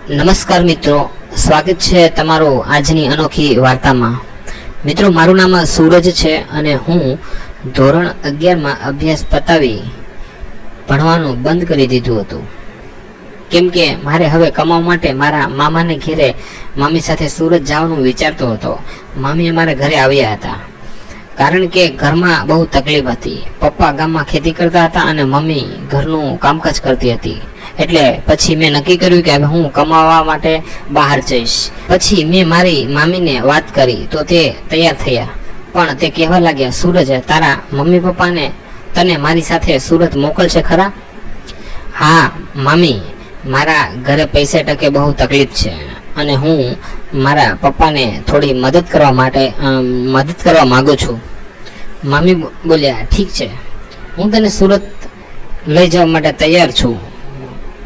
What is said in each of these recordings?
નમસ્કાર મિત્રો, સ્વાગત છે તમારું આજની અનોખી વાર્તામાં। મિત્રો, મારું નામ સૂરજ છે અને હું ધોરણ 11માં અભ્યાસ પતાવી ભણવાનું બંધ કરી દીધું હતું, કેમ કે મારે હવે કમાવા માટે મારા મામાને ઘરે મામી સાથે સુરત જવાનું વિચારતો હતો। મામી અમારા ઘરે આવ્યા હતા, કારણ કે ઘરમાં બહુ તકલીફ હતી। પપ્પા ગામમાં ખેતી કરતા હતા અને મમ્મી ઘરનું કામકાજ કરતી હતી। એટલે પછી મેં નક્કી કર્યું કે હવે હું કમાવા માટે બહાર જઈશ। પછી મેં મારી મામીને વાત કરી તો તે તૈયાર થયા, પણ તે કહેવા લાગ્યા, સૂરજ, તારા મમ્મી પપ્પાને તને મારી સાથે સુરત મોકલશે ખરા? હા મામી, મારા ઘરે પૈસા ટકે બહુ તકલીફ છે અને હું મારા પપ્પાને થોડી મદદ કરવા માંગુ છું। મામી બોલ્યા, ઠીક છે, હું તને સુરત લઈ જવા માટે તૈયાર છું,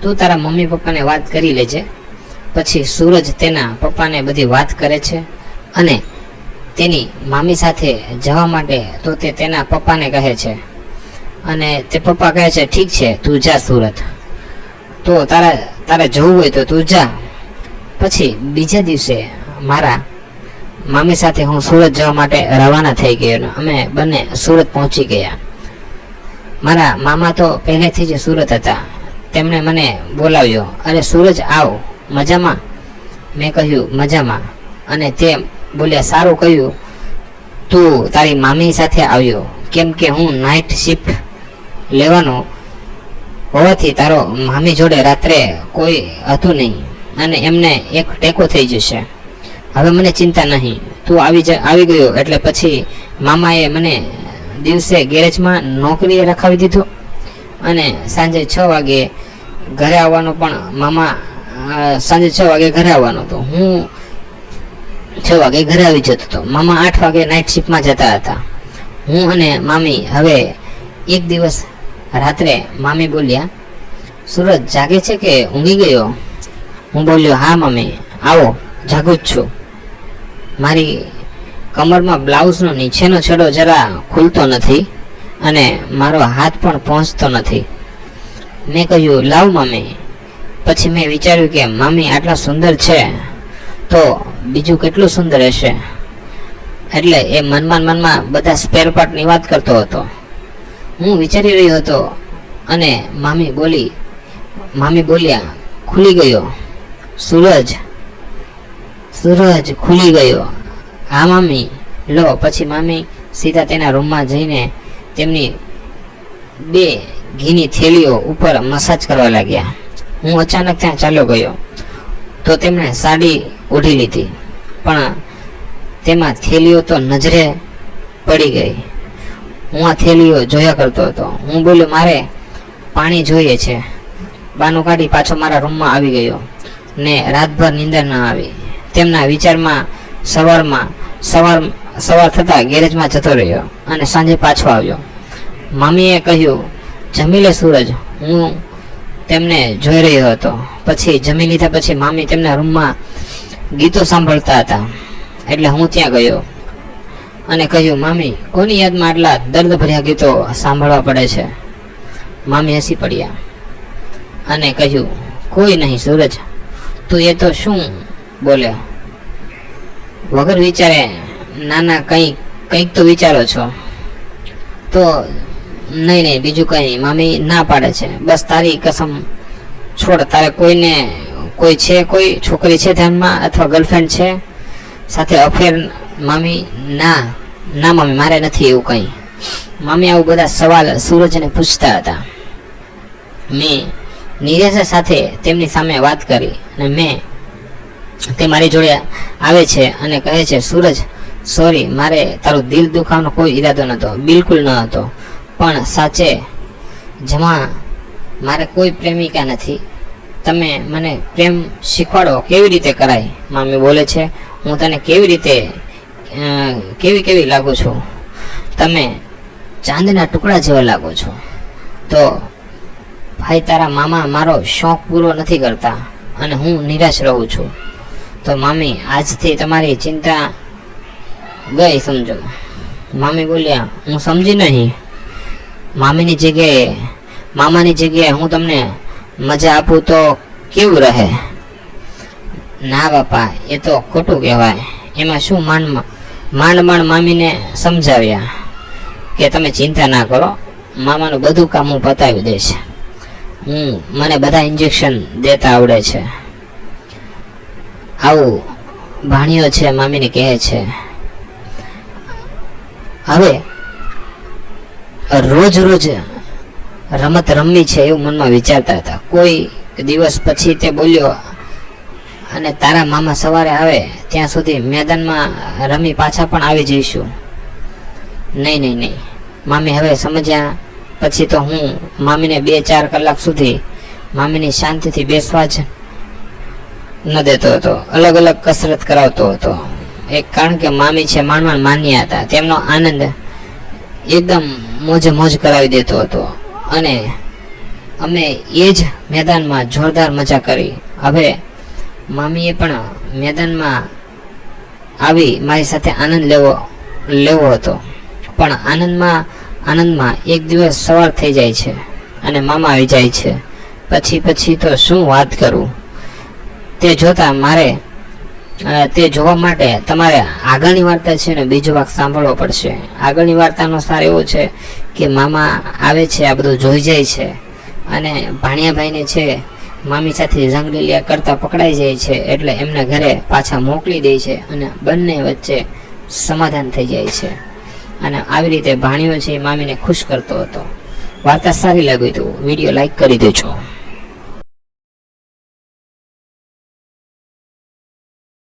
તું તારા મમ્મી પપ્પાને વાત કરી લેજે। પછી સૂરજ તેના પપ્પાને બધી વાત કરે છે અને તેની મામી સાથે જવા માટે તો તે તેના પપ્પાને કહે છે અને તે પપ્પા કહે છે, ઠીક છે, તું જા સુરત, તો તારે જવું હોય તો તું જા। પછી બીજા દિવસે મારા મામી સાથે હું સુરત જવા માટે રવાના થઈ ગયો। અમે બંને સુરત પહોંચી ગયા। મારા મામા તો પહેલેથી જ સુરત હતા, તેમણે મને બોલાવ્યો, અરે સૂરજ, આવ, મજામાં? મેં કહ્યું, મજામાં। અને તે બોલ્યા, સારું કહ્યું તું તારી મામી સાથે આવ્યો, કેમ કે હું નાઇટ શિફ્ટ લેવાનો હોવાથી તારો મામી જોડે રાત્રે કોઈ હતું નહીં અને એમને એક ટેકો થઈ જશે। હવે મને ચિંતા નહીં, તું આવી ગયો એટલે પછી મામાએ મને દિવસે ગેરેજમાં નોકરીએ રખાવી દીધો અને સાંજે 6 વાગે ઘરે આવવાનો, પણ મામા સાંજે 6 વાગે ઘરે આવવાનો હતો, હું 6 વાગે ઘરે આવી જતો હતો, મામા 8 વાગે નાઇટ શિફ્ટમાં જતા હતા। હું અને મામી હવે એક દિવસ રાત્રે મામી બોલ્યા, સૂરજ જાગે છે કે ઊંઘી ગયો? હું બોલ્યો, હા મમ્મી, આવો, જાગું જ છું। મારી કમરમાં બ્લાઉઝનો નીચેનો છેડો જરા ખુલતો નથી અને મારો હાથ પણ પહોંચતો નથી। મેં કહ્યું, લાવ મમ્મી। પછી મેં વિચાર્યું કે મામી આટલા સુંદર છે તો બીજું કેટલું સુંદર હશે, એટલે એ મનમાં બધા સ્પેર પાર્ટની વાત કરતો હતો, હું વિચારી રહ્યો હતો। અને મામી બોલ્યા, ખુલી ગયો સૂરજ ખુલી ગયો। હા મામી, લો। પછી મામી સીધા તેના રૂમમાં જઈને તેમની 2 ઘીની થેલીઓ ઉપર મસાજ કરવા લાગ્યા। હું અચાનક ત્યાં ચાલ્યો ગયો તો તેમણે સાડી ઓઢી લીધી, પણ તેમાં થેલીઓ તો નજરે પડી ગઈ। હું આ થેલીઓ જોયા કરતો હતો। હું બોલ્યો, મારે પાણી જોઈએ છે। બાનું કાઢી પાછો મારા રૂમમાં આવી ગયો ને રાતભર નીંદર ન આવી। તેમના વિચારમાં સવાર થતાં ગેરેજમાં જતો રહ્યો અને સાંજે પાછો આવ્યો। મામીએ કહ્યું, જમી લે સૂરજ। હું તેમને જોઈ રહ્યો હતો। પછી જમી લીધા પછી મામી તેમના રૂમમાં ગીતો સાંભળતા હતા, એટલે હું ત્યાં ગયો અને કહ્યું, મામી, કોની યાદમાં આટલા દર્દભર્યા ગીતો સાંભળવા પડે છે? મામી હસી પડ્યા અને કહ્યું, કોઈ નહીં સૂરજ, તું એ તો શું બોલ્યો? વગર વિચારે નાના કંઈક તો વિચારો છો? તો નહીં, બીજું કંઈ નહીં, મામી ના પાડે છે, બસ તારી કસમ છોડ, તારે કોઈ છોકરી છે ધ્યાનમાં અથવા ગર્લફ્રેન્ડ છે સાથે અફેર? મામી, ના મામી, મારે નથી એવું કંઈ। મામી આવું બધા સવાલ સૂરજને પૂછતા હતા। મેં નિરાશા સાથે તેમની સામે વાત કરી અને તે મારી જોડે આવે છે અને કહે છે, સૂરજ, સોરી, મારે તારું દિલ દુખાવવાનો કોઈ ઈરાદો નહોતો, બિલકુલ ન હતો, પણ સાચે જમા મારે કોઈ પ્રેમિકા નથી, તમે મને પ્રેમ શીખવાડો, કેવી રીતે કરાય? મામી બોલે છે, હું તને કેવી લાગુ છું? તમે ચાંદના ટુકડા જેવા લાગો છો। તો ભાઈ, તારા મામા મારો શોખ પૂરો નથી કરતા અને હું નિરાશ રહું છું, તો મામી આજથી તમારી ચિંતા ગઈ, સમજો। મામી બોલ્યા, હું સમજી નહીં। મામાની જગ્યાએ હું તમને મજા આપું તો કેવું રહે? ના બાપા, એ તો ખોટું કહેવાય. એમાં શું માંડ મામીને સમજાવ્યા કે તમે ચિંતા ના કરો, મામાનું બધું કામ હું પતાવી દઈશ. મને બધા ઇન્જેક્શન દેતા આવડે છે. આવું ભાણિયો છે મામીને કહે છે. હવે રોજ રમત રમવી છે એવું મનમાં વિચારતા હતા. કોઈ દિવસ પછી તે બોલ્યો, અને તારા મામા સવારે આવે ત્યાં સુધી મેદાનમાં રમી પાછા પણ આવી જઈશું. નહીં, મામી હવે સમજ્યા પછી તો હું મામીને 2-4 કલાક સુધી મામીની શાંતિથી બેસવા જ ન દેતો હતો. અલગ અલગ કસરત કરાવતો હતો. કારણ કે મામી છે માંડ માન્યા હતા. તેમનો આનંદ એકદમ મોજ કરાવી દેતો હતો. અને અમે એ જ મેદાનમાં જોરદાર મજા કરી. હવે મામીએ પણ મેદાનમાં આવી મારી સાથે આનંદ લેવો હતો. પણ આનંદમાં એક દિવસ સવાર થઈ જાય છે અને મામા આવી જાય છે. પછી તો શું વાત કરું. તે જોવા માટે તમારે આગળની વાર્તા છે ને બીજો ભાગ સાંભળવો પડશે. આગળની વાર્તાનો સાર એવો છે કે મામા આવે છે, આ બધું જોઈ જાય છે અને ભાણિયાભાઈને છે મામી સાથે જંગલીલિયા કરતા પકડાઈ જાય છે. એટલે એમને ઘરે પાછા મોકલી દે છે અને બંને વચ્ચે સમાધાન થઈ જાય છે. અને આવી રીતે ભાણિયો છે મામીને ખુશ કરતો હતો. વાર્તા સારી લાગી તો વિડીયો લાઈક કરી દેજો.